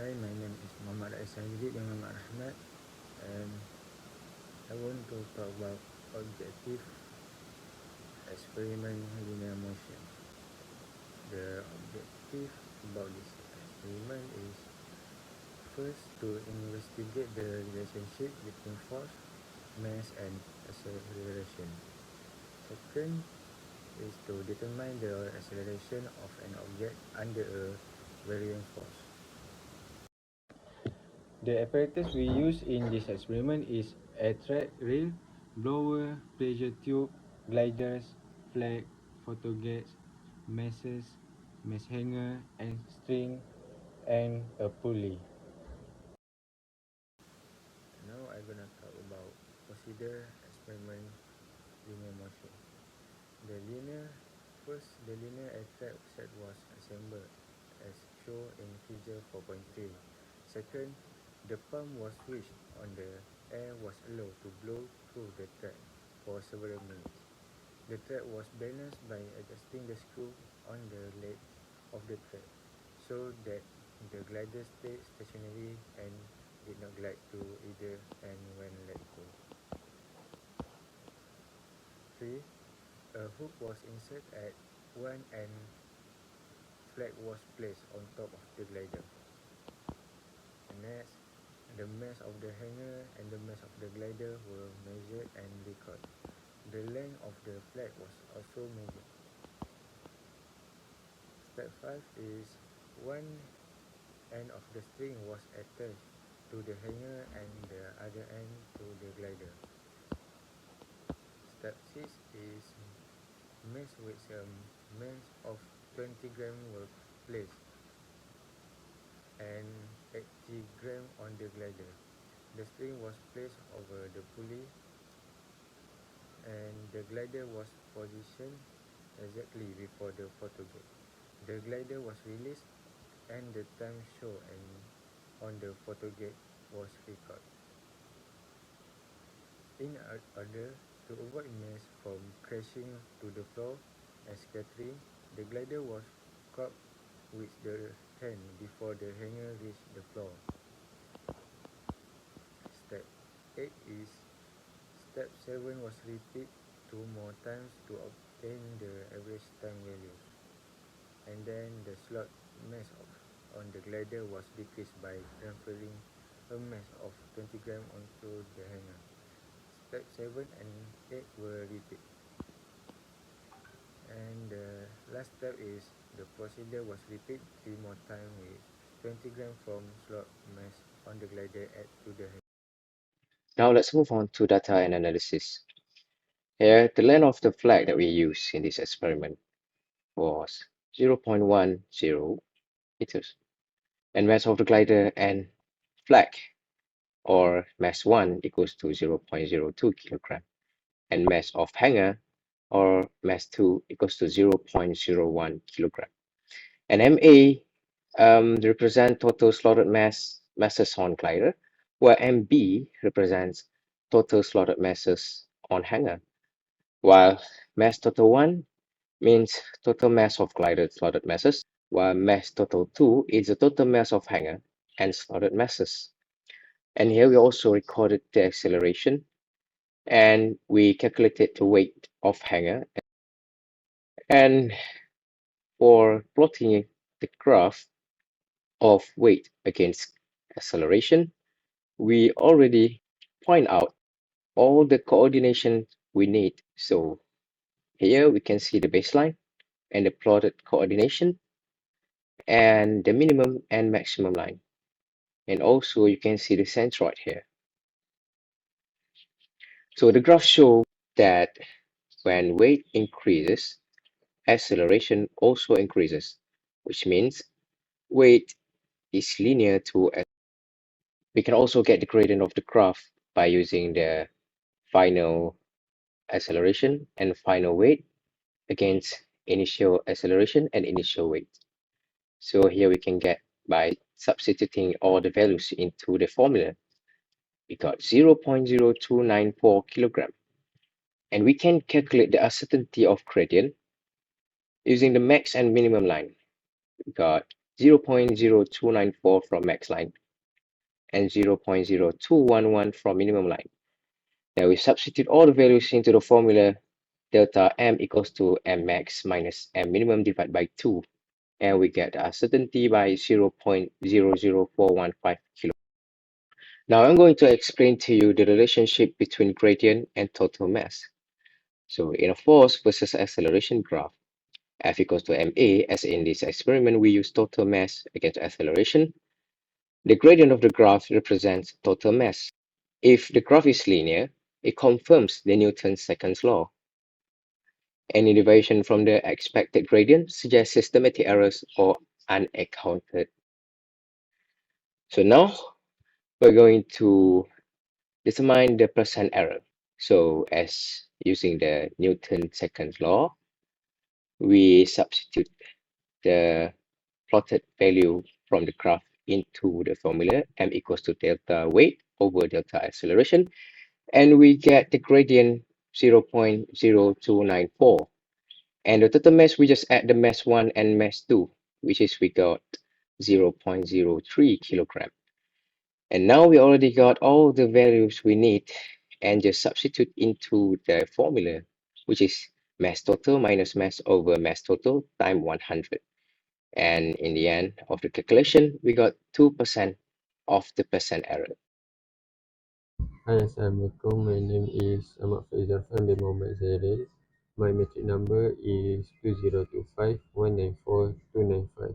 Hi, my name is Muhammad Aisanjid bin Muhammad Ahmad, and I want to talk about objective experiment linear motion. The objective about this experiment is first to investigate the relationship between force, mass, and acceleration. Second is to determine the acceleration of an object under a varying force. The apparatus we use in this experiment is a track reel, blower, pressure tube, gliders, flag, photo gates, meshes, mesh hanger, and string, and a pulley. Now I'm gonna talk about procedure experiment linear motion. The linear air-trap set was assembled as shown in figure 4.3. Second, the pump was switched on. The air was allowed to blow through the track for several minutes. The track was balanced by adjusting the screw on the legs of the track so that the glider stayed stationary and did not glide to either end when let go. 3. A hook was inserted at one end. Flag was placed on top of the glider. Next, the mass of the hanger and the mass of the glider were measured and recorded. The length of the flag was also measured. Step 5 is one end of the string was attached to the hanger and the other end to the glider. Step 6 is mesh with a mass of 20 grams were placed and 80 grams on the glider. The string was placed over the pulley and the glider was positioned exactly before the photo gate. The glider was released and the time shown on the photo gate was recorded. In order to avoid mass from crashing to the floor and scattering, the glider was caught with the hand before the hanger reached the floor. Step 8 is Step 7 was repeated 2 more times to obtain the average time values, and then the slot mass on the glider was decreased by transferring a mass of 20 grams onto the hanger. Step 7 and 8 were repeated. And the last step is the procedure was repeated 3 more times with 20 grams from slot mass on the glider added to the hanger. Now let's move on to data and analysis. Here, the length of the flag that we use in this experiment was 0.10 meters, and mass of the glider and flag, or mass 1, equals to 0.02 kilogram, and mass of hanger, or mass 2, equals to 0.01 kilogram. And MA represents total slotted masses on glider, while MB represents total slotted masses on hanger, while mass total 1 means total mass of glider slotted masses, while mass total 2 is the total mass of hanger and slotted masses. And here we also recorded the acceleration, and we calculated the weight of hanger. And for plotting the graph of weight against acceleration, we already point out all the coordination we need. So here we can see the baseline and the plotted coordination and the minimum and maximum line. And also you can see the centroid here. So the graph shows that when weight increases, acceleration also increases, which means weight is linear to. We can also get the gradient of the graph by using the final acceleration and final weight against initial acceleration and initial weight. So here we can get by substituting all the values into the formula. We got 0.0294 kilogram. And we can calculate the uncertainty of gradient using the max and minimum line. We got 0.0294 from max line and 0.0211 from minimum line. Now we substitute all the values into the formula delta M equals to M max minus M minimum divided by 2, and we get certainty by 0.00415 kilo. Now I'm going to explain to you the relationship between gradient and total mass. So in a force versus acceleration graph, F equals to ma, as in this experiment we use total mass against acceleration. The gradient of the graph represents total mass. If the graph is linear, it confirms the Newton's second law. Any deviation from the expected gradient suggests systematic errors or unaccounted. So now we're going to determine the percent error. So as using the Newton's second law, we substitute the plotted value from the graph into the formula m equals to delta weight over delta acceleration, and we get the gradient 0.0294. And the total mass, we just add the mass 1 and mass 2, which is we got 0.03 kilogram. And now we already got all the values we need and just substitute into the formula, which is mass total minus mass over mass total times 100. And in the end of the calculation, we got 2% of the percent error. Hi, Assalamualaikum. My name is Ahmad Faizal Fan bin Muhammad Zairil. My metric number is 2025194295.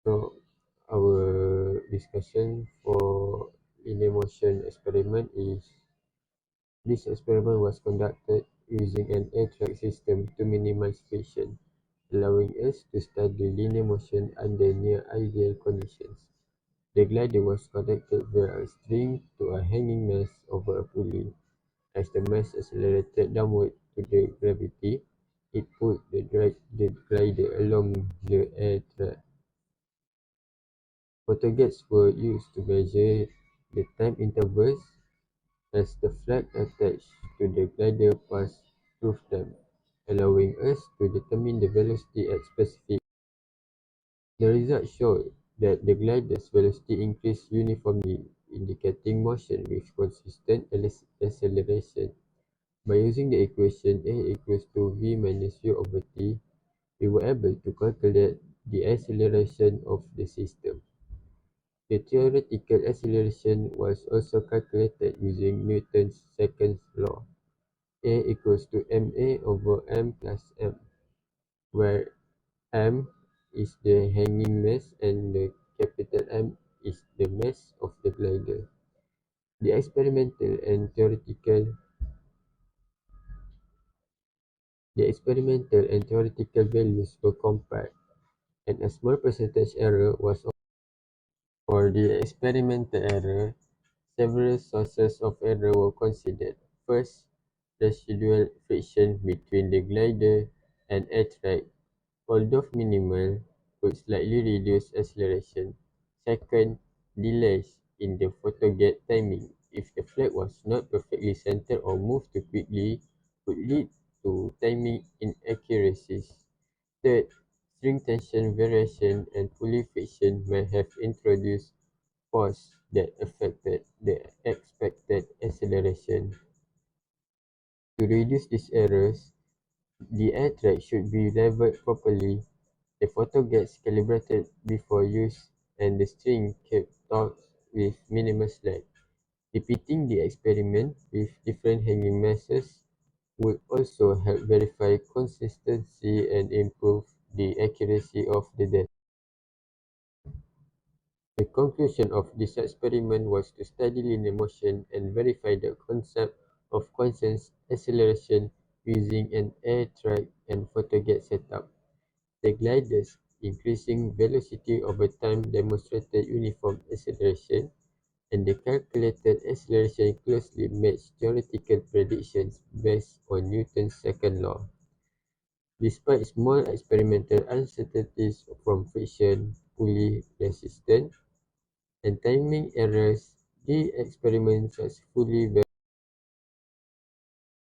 So, our discussion for linear motion experiment is this experiment was conducted using an air track system to minimize friction, allowing us to study linear motion under near ideal conditions. The glider was connected via a string to a hanging mass over a pulley. As the mass accelerated downward to the gravity, it pulled the glider along the air track. Photogets were used to measure the time intervals as the flag attached to the glider passed through them, allowing us to determine the velocity at specific. The results showed that the glider's velocity increased uniformly, indicating motion with consistent acceleration. By using the equation A equals to V minus U over T, we were able to calculate the acceleration of the system. The theoretical acceleration was also calculated using Newton's second law. A equals to ma over m plus m, where m is the hanging mass and the capital M is the mass of the glider. The experimental and theoretical values were compared, and a small percentage error was observed. For the experimental error, several sources of error were considered. First, residual friction between the glider and air track, although minimal, could slightly reduce acceleration. Second, delays in the photoget timing. If the flag was not perfectly centered or moved too quickly, could lead to timing inaccuracies. Third, string tension variation and pulley friction may have introduced force that affected the expected acceleration. To reduce these errors, the air track should be leveled properly, the photo gets calibrated before use, and the string kept taut with minimal slack. Repeating the experiment with different hanging masses would also help verify consistency and improve the accuracy of the data. The conclusion of this experiment was to study linear motion and verify the concept of constant acceleration using an air track and photoget setup. The glider's increasing velocity over time demonstrated uniform acceleration, and the calculated acceleration closely matched theoretical predictions based on Newton's second law. Despite small experimental uncertainties from friction, pulley resistance, and timing errors, the experiment successfully